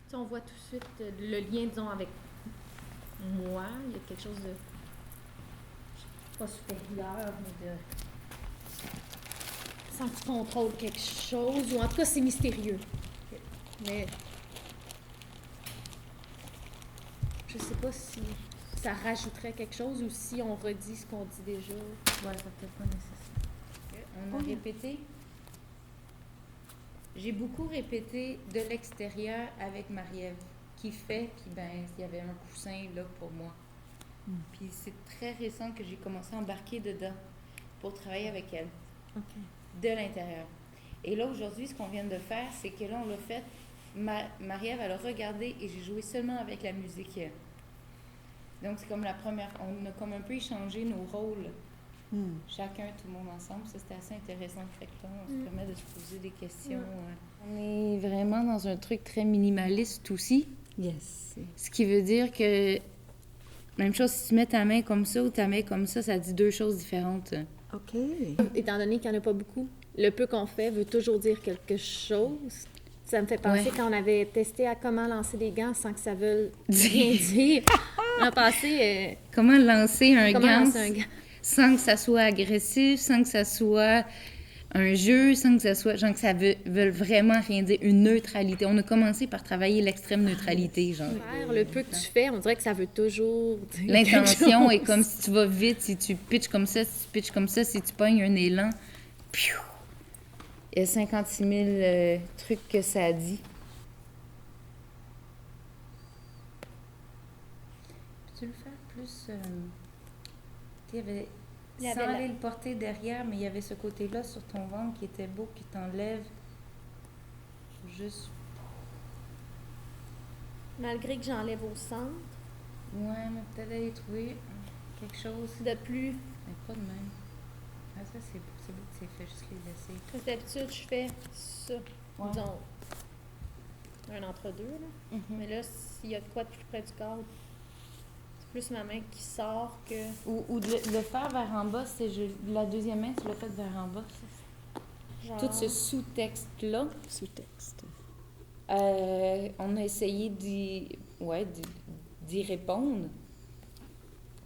sais, on voit tout de suite le lien, disons, avec moi. Il y a quelque chose de, pas supérieur, mais de... Sans que tu contrôles quelque chose, ou en tout cas, c'est mystérieux. Mais je sais pas si ça rajouterait quelque chose ou si on redit ce qu'on dit déjà. Ouais, c'est peut-être pas nécessaire. On a répété. J'ai beaucoup répété de l'extérieur avec Marie-Ève, qui fait, puis ben, il y avait un coussin là pour moi. Puis c'est très récent que j'ai commencé à embarquer dedans pour travailler avec elle, de l'intérieur. Et là, aujourd'hui, ce qu'on vient de faire, c'est que là, on l'a fait, Marie-Ève, elle a regardé et j'ai joué seulement avec la musique. Donc, c'est comme la première, on a comme un peu échangé nos rôles, chacun, tout le monde ensemble. Ça, c'était assez intéressant. Fait que là, on se permet de se poser des questions. On est vraiment dans un truc très minimaliste aussi. Yes. Ce qui veut dire que, même chose, si tu mets ta main comme ça ou ta main comme ça dit deux choses différentes. OK. Étant donné qu'il n'y en a pas beaucoup, le peu qu'on fait veut toujours dire quelque chose. Ça me fait penser quand on avait testé à comment lancer des gants sans que ça veuille rien dire. On a passé... Comment lancer un comment gant lancer un gant? sans que ça soit agressif, sans que ça soit un jeu, sans que ça soit... Genre que ça veuille vraiment rien dire. Une neutralité. On a commencé par travailler l'extrême neutralité, genre. Faire le peu que tu fais, on dirait que ça veut toujours dire L'intention quelque est chose. comme si tu vas vite, si tu pitches comme ça, si tu pitches comme ça, si tu pognes un élan. Piou! Il y a 56 000 trucs que ça dit. Peux-tu le faire plus... il y avait... Sans aller le porter derrière, mais il y avait ce côté-là sur ton ventre qui était beau, qui t'enlève. Juste... Malgré que j'enlève au centre. Ouais, mais peut-être aller trouver quelque chose. De plus. Mais pas de même. Ah, ça, c'est beau que c'est fait, juste les laisser. Parce que d'habitude, je fais ça. Ouais. Disons, un entre-deux, là. Mais là, s'il y a de quoi de plus près du corps, c'est plus ma main qui sort que... Ou de le faire vers en bas, la deuxième main, tu l'as fait vers en bas. Genre... Tout ce sous-texte-là, Sous-texte. on a essayé d'y répondre.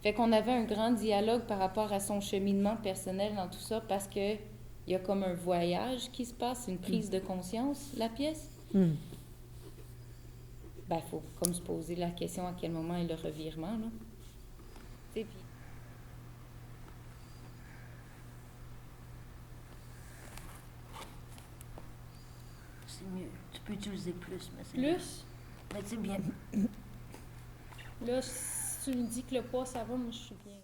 Fait qu'on avait un grand dialogue par rapport à son cheminement personnel dans tout ça, parce que il y a comme un voyage qui se passe, une prise de conscience, la pièce. Ben, il faut comme se poser la question à quel moment est le revirement, là. T'sais, puis... C'est mieux. Tu peux utiliser plus, mais c'est Plus? Mais c'est bien. Là, si tu me dis que le poids, ça va, moi, je suis bien.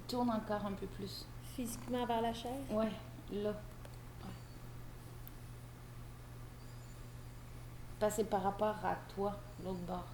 Tourne encore un peu plus. Physiquement vers la chaise? Ouais, là. Passer par rapport à toi, l'autre bord.